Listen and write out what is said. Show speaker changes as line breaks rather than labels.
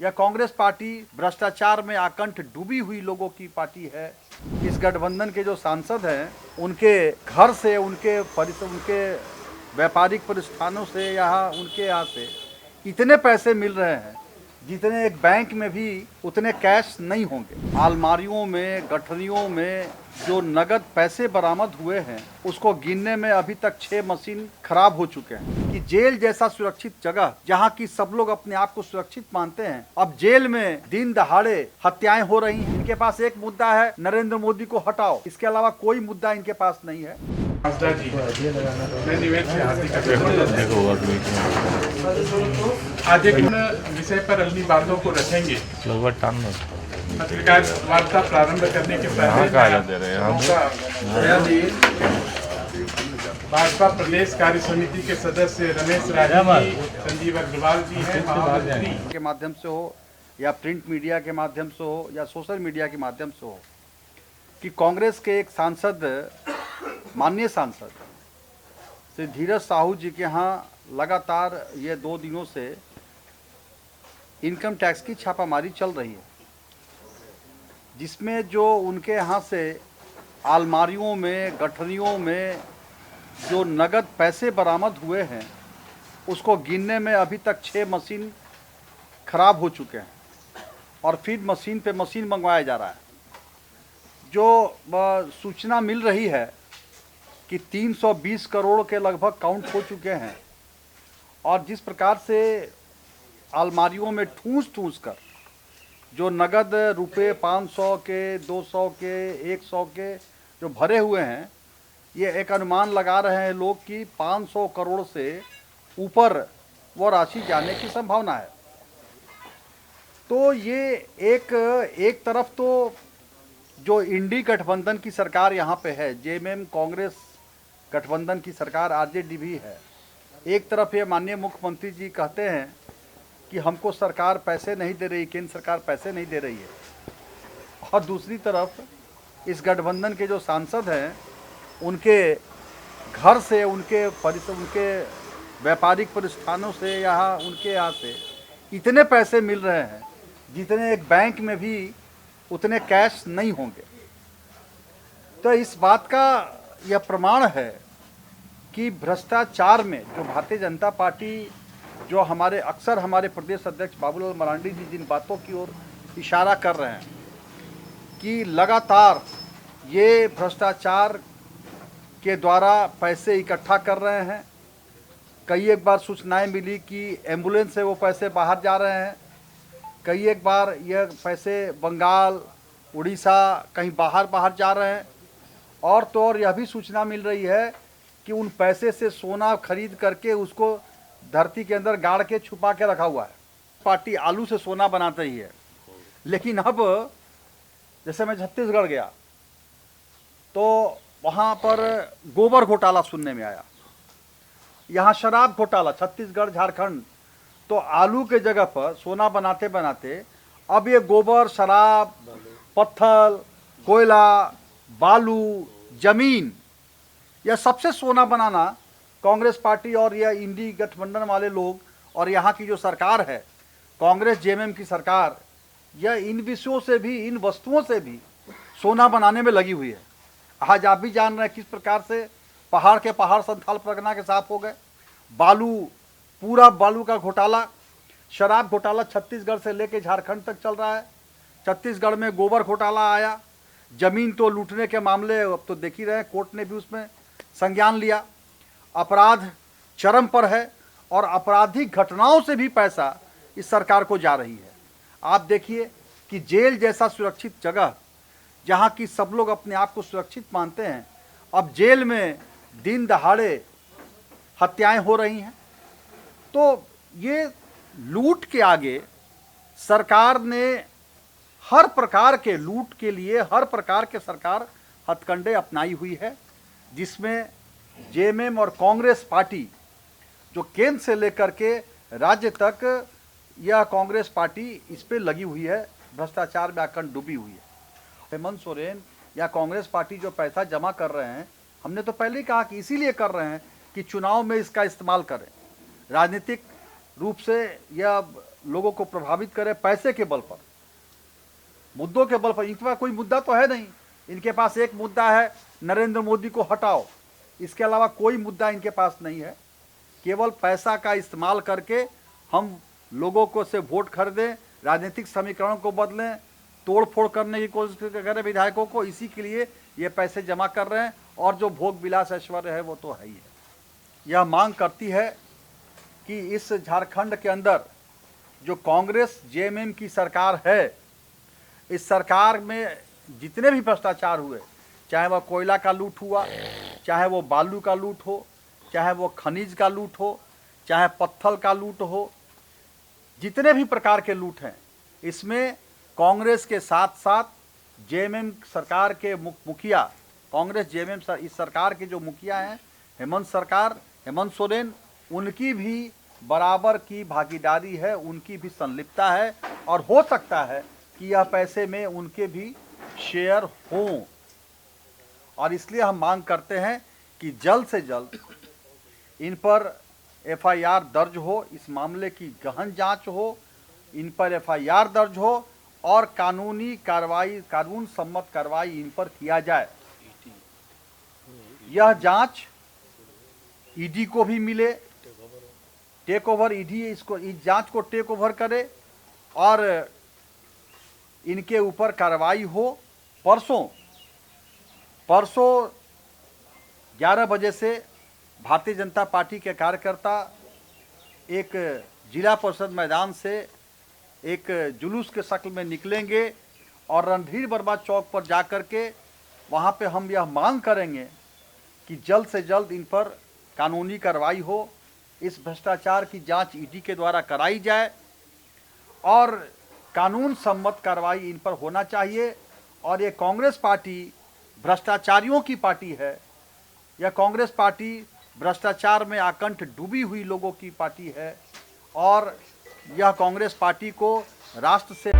यह कांग्रेस पार्टी भ्रष्टाचार में आकंठ डूबी हुई लोगों की पार्टी है। इस गठबंधन के जो सांसद हैं, उनके घर से, उनके व्यापारिक प्रतिष्ठानों से, उनके यहाँ से इतने पैसे मिल रहे हैं जितने एक बैंक में भी उतने कैश नहीं होंगे। अलमारियों में, गठरियों में जो नगद पैसे बरामद हुए हैं, उसको गिनने में अभी तक 6 मशीन खराब हो चुके हैं। कि जेल जैसा सुरक्षित जगह, जहां की सब लोग अपने आप को सुरक्षित मानते हैं, अब जेल में दिन दहाड़े हत्याएं हो रही हैं। इनके पास एक मुद्दा है, नरेंद्र मोदी को हटाओ, इसके अलावा कोई मुद्दा इनके पास नहीं है।
आज एक विषय पर अपनी बातों को रखेंगे। पत्रकार वार्ता प्रारंभ करने के पहले भाजपा प्रदेश कार्य समिति के सदस्य रमेश राजा जी, संजीव अग्रवाल जी हैं,
के माध्यम से हो या प्रिंट मीडिया के माध्यम से हो या सोशल मीडिया के माध्यम से हो, कि कांग्रेस के एक सांसद, माननीय सांसद श्री धीरज साहू जी के यहाँ लगातार ये 2 दिनों से इनकम टैक्स की छापामारी चल रही है, जिसमें जो उनके यहाँ से अलमारियों में, गठरियों में जो नगद पैसे बरामद हुए हैं, उसको गिनने में अभी तक 6 मशीन खराब हो चुके हैं और फिर मशीन पे मशीन मंगवाया जा रहा है। जो सूचना मिल रही है कि 320 करोड़ के लगभग काउंट हो चुके हैं, और जिस प्रकार से अलमारियों में ठूस कर जो नगद रुपए 500 के, 200 के, 100 के जो भरे हुए हैं, ये एक अनुमान लगा रहे हैं लोग कि 500 करोड़ से ऊपर वो राशि जाने की संभावना है। तो ये एक तरफ तो जो इंडी गठबंधन की सरकार यहाँ पे है, जेएमएम कांग्रेस गठबंधन की सरकार, आरजेडी भी है। एक तरफ ये माननीय मुख्यमंत्री जी कहते हैं कि हमको सरकार पैसे नहीं दे रही, केंद्र सरकार पैसे नहीं दे रही है, और दूसरी तरफ इस गठबंधन के जो सांसद हैं, उनके घर से, उनके व्यापारिक प्रतिष्ठानों से, उनके यहाँ से इतने पैसे मिल रहे हैं जितने एक बैंक में भी उतने कैश नहीं होंगे। तो इस बात का यह प्रमाण है कि भ्रष्टाचार में जो भारतीय जनता पार्टी, जो हमारे प्रदेश अध्यक्ष बाबूलाल मरांडी जी जिन बातों की ओर इशारा कर रहे हैं कि लगातार ये भ्रष्टाचार के द्वारा पैसे इकट्ठा कर रहे हैं। कई एक बार सूचनाएं मिली कि एम्बुलेंस से वो पैसे बाहर जा रहे हैं, कई एक बार यह पैसे बंगाल, उड़ीसा, कहीं बाहर जा रहे हैं, और तो और यह भी सूचना मिल रही है कि उन पैसे से सोना खरीद करके उसको धरती के अंदर गाड़ के छुपा के रखा हुआ है। पार्टी आलू से सोना बनाती ही है, लेकिन अब जैसे मैं छत्तीसगढ़ गया तो वहाँ पर गोबर घोटाला सुनने में आया, यहाँ शराब घोटाला, छत्तीसगढ़, झारखंड। तो आलू के जगह पर सोना बनाते बनाते अब ये गोबर, शराब, पत्थर, कोयला, बालू, जमीन, यह सबसे सोना बनाना कांग्रेस पार्टी और यह इंडी गठबंधन वाले लोग और यहाँ की जो सरकार है, कांग्रेस जेएमएम की सरकार, यह इन विषयों से भी, इन वस्तुओं से भी सोना बनाने में लगी हुई है। आज आप भी जान रहे हैं किस प्रकार से पहाड़ के पहाड़ संथाल परगना के साफ हो गए। बालू, पूरा बालू का घोटाला, शराब घोटाला छत्तीसगढ़ से लेकर झारखंड तक चल रहा है। छत्तीसगढ़ में गोबर घोटाला आया, जमीन तो लूटने के मामले अब तो देख ही रहे हैं, कोर्ट ने भी उसमें संज्ञान लिया। अपराध चरम पर है और आपराधिक घटनाओं से भी पैसा इस सरकार को जा रही है। आप देखिए कि जेल जैसा सुरक्षित जगह, जहां की सब लोग अपने आप को सुरक्षित मानते हैं, अब जेल में दिन दहाड़े हत्याएं हो रही हैं। तो ये लूट के आगे सरकार ने हर प्रकार के लूट के लिए हर प्रकार के सरकार हथकंडे अपनाई हुई है, जिसमें जेएमएम और कांग्रेस पार्टी जो केंद्र से लेकर के राज्य तक, यह कांग्रेस पार्टी इस पे लगी हुई है, भ्रष्टाचार में आकंठ डूबी हुई है। हेमंत सोरेन या कांग्रेस पार्टी जो पैसा जमा कर रहे हैं, हमने तो पहले ही कहा कि इसीलिए कर रहे हैं कि चुनाव में इसका इस्तेमाल करें, राजनीतिक रूप से यह लोगों को प्रभावित करे पैसे के बल पर, मुद्दों के बल पर। इनके पास कोई मुद्दा तो है नहीं। इनके पास एक मुद्दा है, नरेंद्र मोदी को हटाओ। इसके अलावा कोई मुद्दा इनके पास नहीं है। केवल पैसा का इस्तेमाल करके हम लोगों को से वोट खरीदें, राजनीतिक समीकरणों को बदलें, तोड़ फोड़ करने की कोशिश करें विधायकों को। इसी के लिए ये पैसे जमा कर रहे हैं। और जो भोग विलास ऐश्वर्य है वो तो है ही है। यह मांग करती है कि इस झारखंड के अंदर जो कांग्रेस जेएमएम की सरकार है, इस सरकार में जितने भी भ्रष्टाचार हुए, चाहे वह कोयला का लूट हुआ, चाहे वो बालू का लूट हो, चाहे वो खनिज का लूट हो, चाहे पत्थर का लूट हो, जितने भी प्रकार के लूट हैं, इसमें कांग्रेस के साथ साथ जेएमएम सरकार के मुखिया, कांग्रेस जेएमएम इस सरकार के जो मुखिया हैं हेमंत सोरेन, उनकी भी बराबर की भागीदारी है, उनकी भी संलिप्तता है। और हो सकता है कि यह पैसे में उनके भी शेयर हों। और इसलिए हम मांग करते हैं कि जल्द से जल्द इन पर एफआईआर दर्ज हो, इस मामले की गहन जांच हो, इन पर एफआईआर दर्ज हो और कानूनी कार्रवाई, कानून सम्मत कार्रवाई इन पर किया जाए। यह जांच ईडी को भी मिले, टेक ओवर, ईडी इसको, इस जांच को टेक ओवर करे और इनके ऊपर कार्रवाई हो। परसों 11 बजे से भारतीय जनता पार्टी के कार्यकर्ता एक जिला परिषद मैदान से एक जुलूस के शक्ल में निकलेंगे और रणधीर वर्मा चौक पर जाकर के वहाँ पे हम यह मांग करेंगे कि जल्द से जल्द इन पर कानूनी कार्रवाई हो, इस भ्रष्टाचार की जांच ईडी के द्वारा कराई जाए और कानून सम्मत कार्रवाई इन पर होना चाहिए। और ये कांग्रेस पार्टी भ्रष्टाचारियों की पार्टी है। यह कांग्रेस पार्टी भ्रष्टाचार में आकंठ डूबी हुई लोगों की पार्टी है और यह कांग्रेस पार्टी को राष्ट्र से